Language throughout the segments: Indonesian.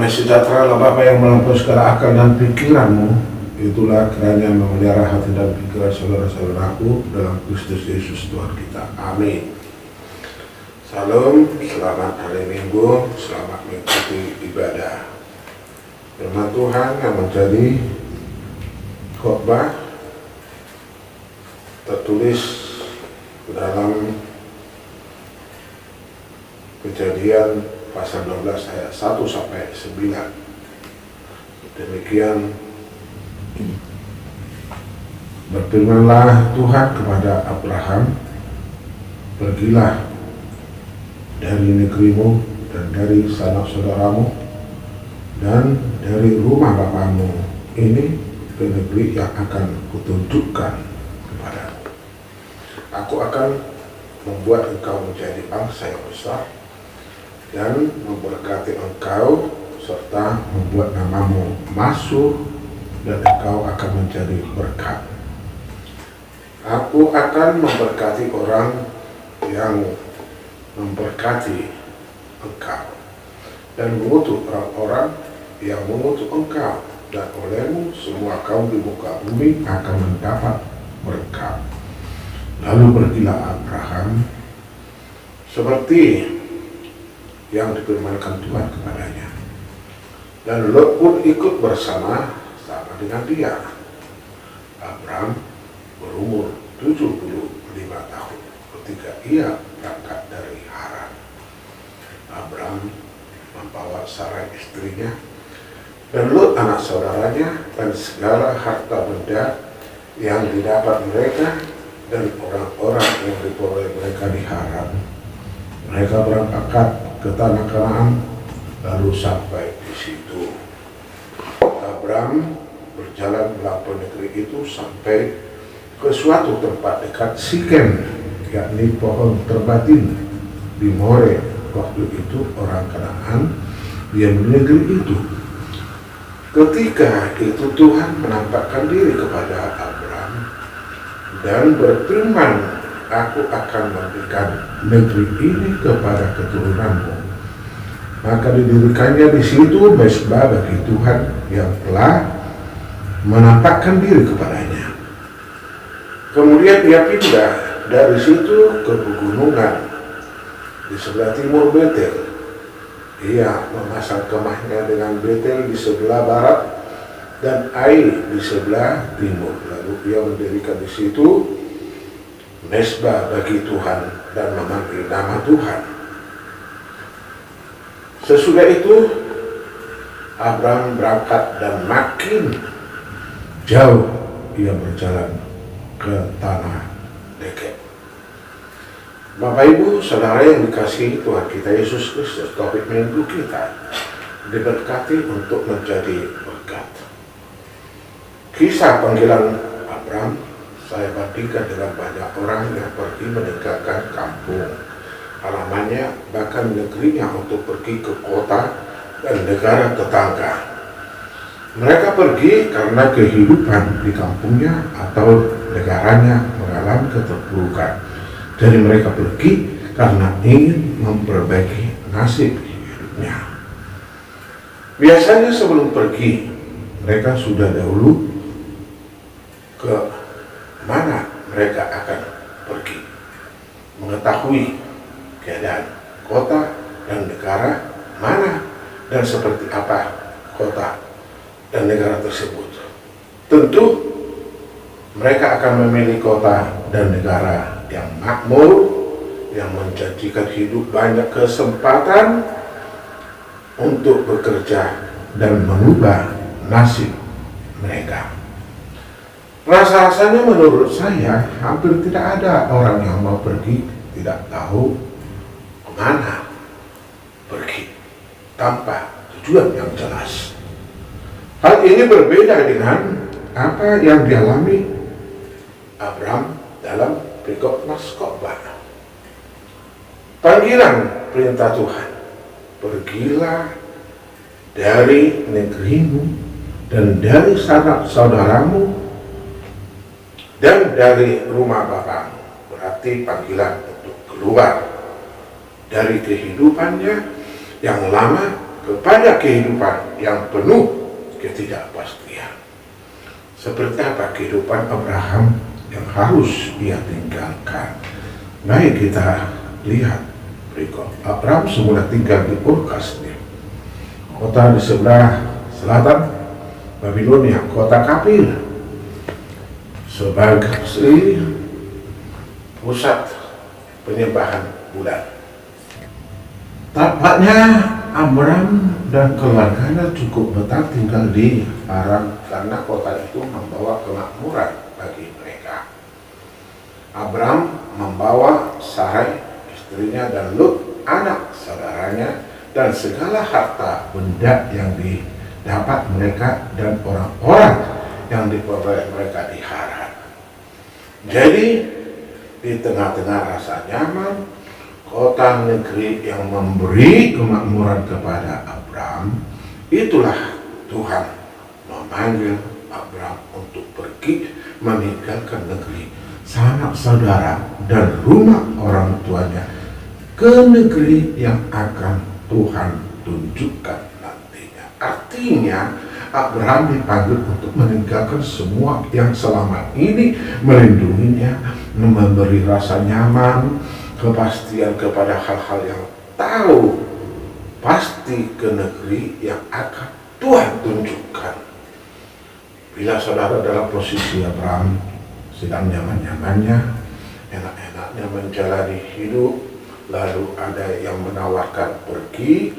Damai sejahtera Bapa yang melampaui segala akal dan pikiranmu, itulah kiranya memelihara hati dan pikiran saudara-saudaraku dalam Kristus Yesus Tuhan kita. Amin. Salam, selamat hari Minggu, selamat mengikuti ibadah. Firman Tuhan yang menjadi khotbah tertulis dalam Kejadian pasal 12 ayat 1 sampai 9. Demikian berfirmanlah Tuhan kepada Abraham, pergilah dari negerimu dan dari sanak saudaramu dan dari rumah bapamu ini ke negeri yang akan kutunjukkan kepadamu. Aku akan membuat engkau menjadi bangsa yang besar dan memberkati engkau serta membuat namamu masyhur dan engkau akan menjadi berkat. Aku akan memberkati orang yang memberkati engkau dan mengutuk orang-orang yang mengutuk engkau, dan olehmu semua kaum di muka bumi akan mendapat berkat. Lalu pergilah Abraham seperti yang difirmankan Tuhan kepadanya, dan Lot pun ikut bersama dengan dia. Abraham berumur 75 tahun ketika ia berangkat dari Haran. Abraham membawa Sarai istrinya dan Lot anak saudaranya dan segala harta benda yang didapat mereka dan orang-orang yang diperoleh mereka di Haran. Mereka berangkat ke tanah Kanaan lalu sampai di situ. Abraham berjalan melampaui negeri itu sampai ke suatu tempat dekat Sikem, yakni pohon terbatin di More. Waktu itu orang Kanaan diam di negeri itu. Ketika itu Tuhan menampakkan diri kepada Abraham dan berfirman, aku akan memberikan negeri ini kepada keturunanmu. Maka didirikannya di situ mezbah bagi Tuhan yang telah menampakkan diri kepadanya. Kemudian ia pindah dari situ ke pegunungan di sebelah timur Betel. Ia memasang kemahnya dengan Betel di sebelah barat dan Ai di sebelah timur. Lalu ia mendirikan di situ mezbah bagi Tuhan dan memanggil nama Tuhan. Sesudah itu Abraham berangkat dan makin jauh ia berjalan ke tanah Negev. Bapak Ibu Saudara yang dikasihi Tuhan kita Yesus Kristus, topik minggu kita diberkati untuk menjadi berkat. Kisah panggilan Abraham saya bandingkan dengan banyak orang yang pergi meninggalkan kampung halamannya, bahkan negerinya, untuk pergi ke kota dan negara tetangga. Mereka pergi karena kehidupan di kampungnya atau negaranya mengalami keterpurukan. Jadi mereka pergi karena ingin memperbaiki nasib hidupnya. Biasanya sebelum pergi, mereka sudah dahulu ke mana mereka akan pergi, mengetahui keadaan kota dan negara mana dan seperti apa kota dan negara tersebut. Tentu mereka akan memilih kota dan negara yang makmur, yang menjanjikan hidup banyak kesempatan untuk bekerja dan mengubah nasib mereka. Rasa-rasanya menurut saya hampir tidak ada orang yang mau pergi tidak tahu kemana pergi tanpa tujuan yang jelas. Hal ini berbeda dengan apa yang dialami Abraham dalam berikut khotbah. Panggilan perintah Tuhan, pergilah dari negerimu dan dari sanak saudaramu dan dari rumah bapamu. Berarti panggilan untuk keluar dari kehidupannya yang lama kepada kehidupan yang penuh ketidakpastian. Seperti apa kehidupan Abraham yang harus ia tinggalkan? Baik, kita lihat berikut. Abraham semula tinggal di Ur Kasdim, kota di sebelah selatan Babilonia, kota Kapil, sebagai pusat penyembahan bulan. Tampaknya Abraham dan keluarganya cukup betah tinggal di Haran karena kota itu membawa kemakmuran bagi mereka. Abraham membawa Sarai istrinya dan Lut anak saudaranya dan segala harta benda yang didapat mereka dan orang-orang yang diperoleh mereka di Haran. Jadi di tengah-tengah rasa nyaman, kota negeri yang memberi kemakmuran kepada Abraham, itulah Tuhan memanggil Abraham untuk pergi meninggalkan negeri sanak saudara dan rumah orang tuanya ke negeri yang akan Tuhan tunjukkan nantinya. Artinya Abraham dipanggil untuk meninggalkan semua yang selama ini melindunginya, memberi rasa nyaman, kepastian kepada hal-hal yang tahu pasti ke negeri yang akan Tuhan tunjukkan. Bila saudara dalam posisi Abraham sedang nyaman-nyamannya, enak-enaknya menjalani hidup, lalu ada yang menawarkan pergi,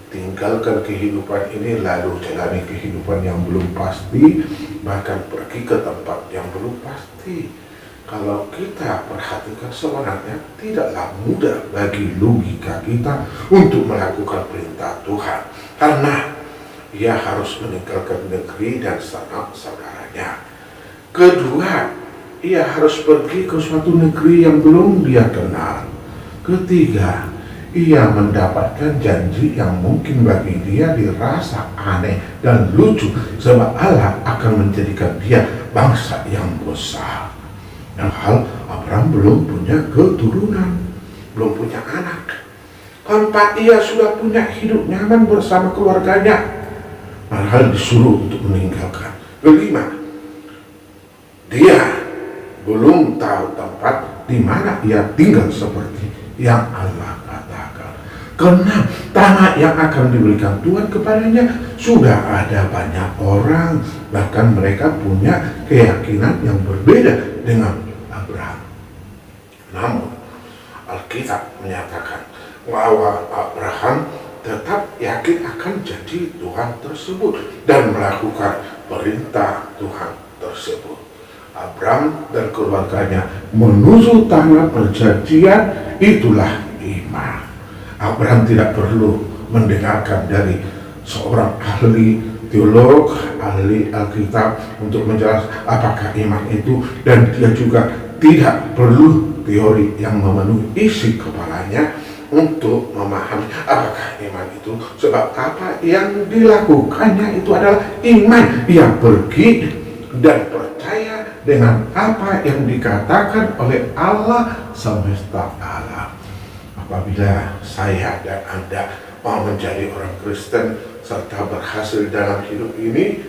tinggalkan kehidupan ini, lalu jalani kehidupan yang belum pasti, bahkan pergi ke tempat yang belum pasti. Kalau kita perhatikan, sebenarnya tidaklah mudah bagi logika kita untuk melakukan perintah Tuhan, karena ia harus meninggalkan negeri dan sanak saudaranya. Kedua, ia harus pergi ke suatu negeri yang belum dia kenal. Ketiga, ia mendapatkan janji yang mungkin bagi dia dirasa aneh dan lucu, sebab Allah akan menjadikan dia bangsa yang besar. Dan hal Abraham belum punya keturunan, belum punya anak. Keempat, ia sudah punya hidup nyaman bersama keluarganya, padahal disuruh untuk meninggalkan. Kelima, dia belum tahu tempat di mana ia tinggal seperti yang Allah katakan. Keenam, tanah yang akan diberikan Tuhan kepadanya sudah ada banyak orang, bahkan mereka punya keyakinan yang berbeda dengan Abraham. Namun Alkitab menyatakan bahwa Abraham tetap yakin akan janji Tuhan tersebut dan melakukan perintah Tuhan tersebut. Abraham dan keluarganya menuju tanah perjanjian, itulah iman. Abraham tidak perlu mendengarkan dari seorang ahli teolog, ahli Alkitab untuk menjelaskan apakah iman itu, dan dia juga tidak perlu teori yang memenuhi isi kepalanya untuk memahami apakah iman itu, sebab apa yang dilakukannya itu adalah iman. Ia pergi dan percaya dengan apa yang dikatakan oleh Allah semesta alam. Apabila saya dan Anda mau menjadi orang Kristen serta berhasil dalam hidup ini,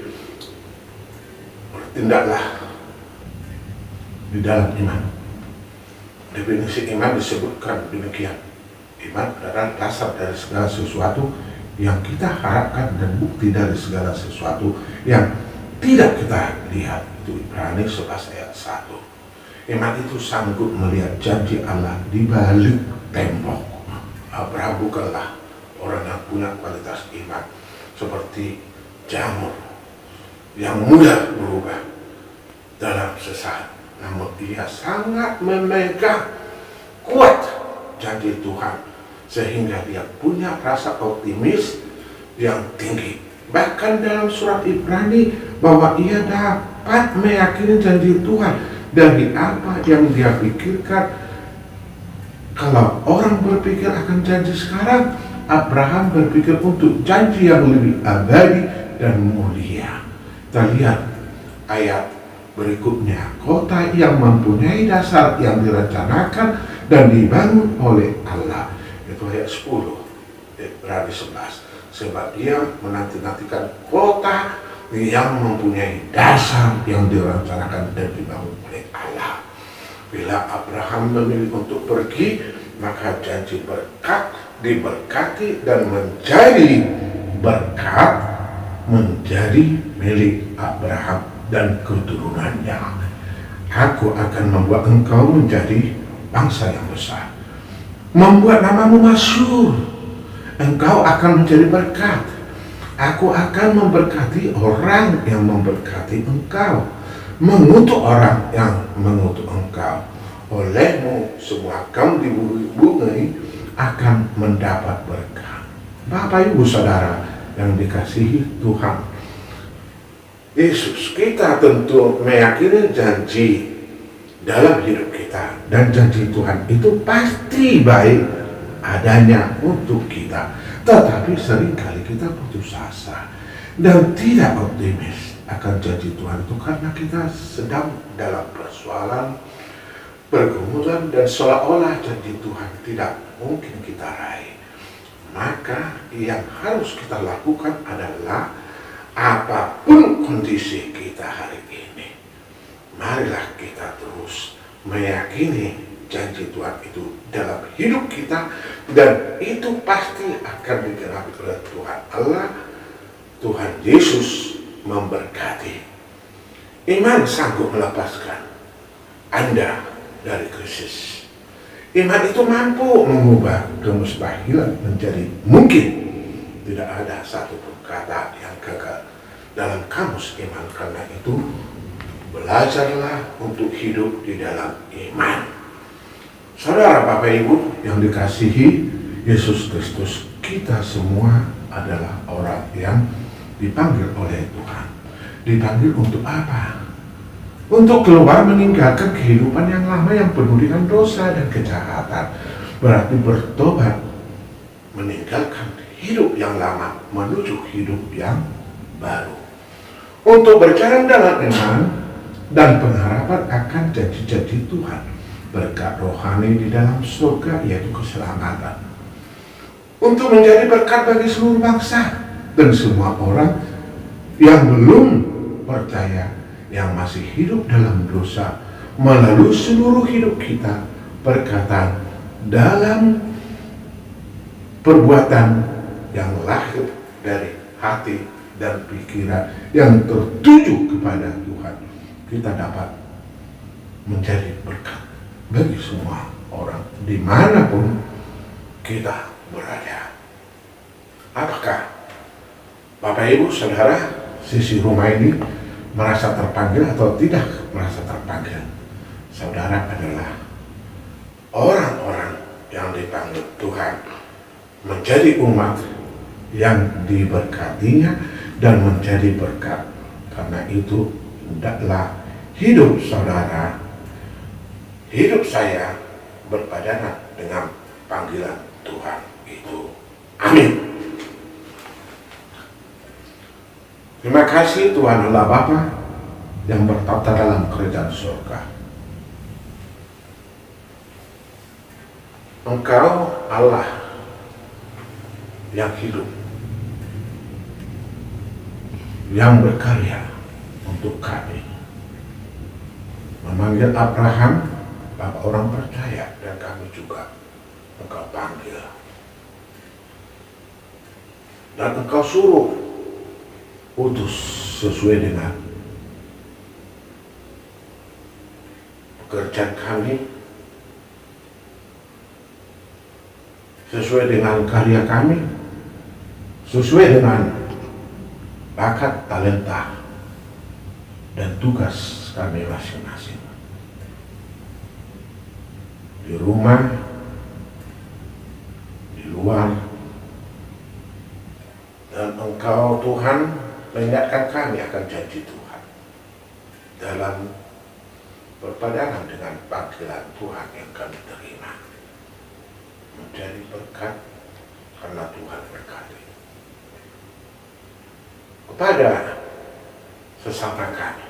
bertindaklah di dalam iman. Definisi iman disebutkan demikian: iman adalah dasar dari segala sesuatu yang kita harapkan dan bukti dari segala sesuatu yang tidak kita lihat. Itu Ibrani 11 ayat 1. Iman itu sanggup melihat janji Allah di balik tembok. Abraham bukanlah orang yang punya kualitas iman seperti jamur yang mudah berubah dalam sesaat, namun ia sangat memegang kuat janji Tuhan sehingga dia punya rasa optimis yang tinggi. Bahkan dalam surat Ibrani bahwa ia dapat meyakini janji Tuhan dari apa yang dia pikirkan. Kalau orang berpikir akan janji sekarang, Abraham berpikir untuk janji yang lebih abadi dan mulia. Kita lihat ayat berikutnya. Kota yang mempunyai dasar yang direncanakan dan dibangun oleh Allah. Itu ayat 10. Ibrani 11. Sebab dia menanti-nantikan kota yang mempunyai dasar yang direncanakan dan dibangun oleh Allah. Bila Abraham memilih untuk pergi, maka janji berkat diberkati dan menjadi berkat menjadi milik Abraham dan keturunannya. Aku akan membuat engkau menjadi bangsa yang besar, membuat namamu masyhur. Engkau akan menjadi berkat. Aku akan memberkati orang yang memberkati engkau, mengutuk orang yang mengutuk engkau. Olehmu semua kaum di bumi akan mendapat berkat. Bapak Ibu Saudara yang dikasihi Tuhan Yesus, kita tentu meyakini janji dalam hidup kita, dan janji Tuhan itu pasti baik adanya untuk kita. Tetapi seringkali kita putus asa dan tidak optimis akan janji Tuhan itu karena kita sedang dalam persoalan, pergumulan, dan seolah-olah janji Tuhan tidak mungkin kita raih. Maka yang harus kita lakukan adalah apapun kondisi kita hari ini, marilah kita terus meyakini janji Tuhan itu dalam hidup kita, dan itu pasti akan digenapi oleh Tuhan Allah. Tuhan Yesus memberkati. Iman sanggup melepaskan Anda dari krisis. Iman itu mampu mengubah kemustahilan menjadi mungkin. Tidak ada satupun kata yang gagal dalam kamus iman. Karena itu belajarlah untuk hidup di dalam iman. Saudara, Bapak Ibu yang dikasihi Yesus Kristus, kita semua adalah orang yang dipanggil oleh Tuhan. Dipanggil untuk apa? Untuk keluar meninggalkan kehidupan yang lama yang penuh dengan dosa dan kejahatan. Berarti bertobat, meninggalkan hidup yang lama menuju hidup yang baru. Untuk berjalan dalam iman dan pengharapan akan janji-janji Tuhan, berkat rohani di dalam surga, yaitu keselamatan, untuk menjadi berkat bagi seluruh bangsa dan semua orang yang belum percaya, yang masih hidup dalam dosa. Melalui seluruh hidup kita, perkataan, dalam perbuatan yang lahir dari hati dan pikiran yang tertuju kepada Tuhan, kita dapat menjadi berkat bagi semua orang dimanapun kita berada. Apakah Bapak Ibu Saudara sisi rumah ini merasa terpanggil atau tidak merasa terpanggil? Saudara adalah orang-orang yang dipanggil Tuhan menjadi umat yang diberkatinya dan menjadi berkat. Karena itu hendaklah hidup saudara, hidup saya berpadanan dengan panggilan Tuhan itu. Amin. Terima kasih Tuhan Allah Bapa yang bertata dalam kerajaan surga. Engkau Allah yang hidup, yang berkarya untuk kami. Memanggil Abraham, Bapak orang percaya, dan kami juga Engkau panggil. Dan Engkau suruh utus sesuai dengan pekerjaan kami, sesuai dengan karya kami, sesuai dengan bakat, talenta, dan tugas kami masing-masing. Di rumah, di luar, dan Engkau Tuhan mengingatkan kami akan janji Tuhan dalam berpadanan dengan panggilan Tuhan yang kami terima, menjadi berkat karena Tuhan berkati kepada sesama kami,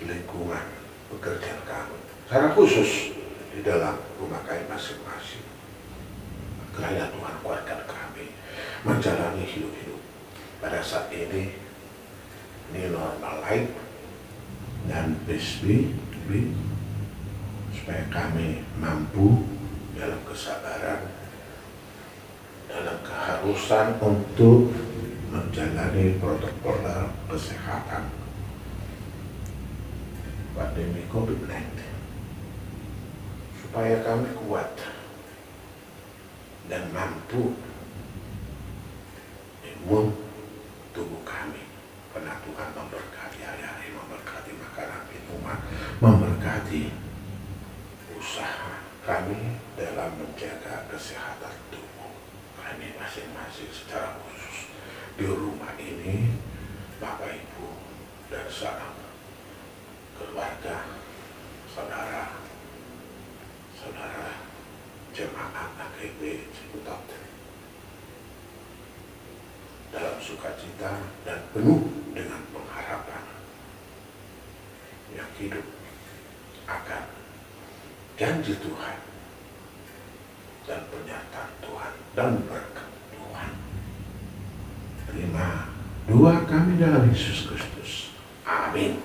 lingkungan pekerjaan kami, secara khusus di dalam rumah kami masing-masing. Kiranya Tuhan kuatkan kami menjalani hidup-hidup pada saat ini new normal life dan PSBB, supaya kami mampu dalam kesabaran, dalam keharusan untuk menjalani protokol kesehatan pandemi COVID-19, supaya kami kuat dan mampu imun tubuh kami. Karena Tuhan memberkati hari-hari, memberkati makanan minuman, memberkati usaha kami dalam menjaga kesehatan tubuh kami masing-masing secara khusus di rumah ini, Bapak Ibu dan sanak keluarga, saudara jemaat AGB Ciputat, dalam sukacita dan penuh dengan pengharapan yang hidup akan janji Tuhan dan pernyataan Tuhan dan berkat Tuhan. Terima doa kami dalam Yesus Kristus. Amin.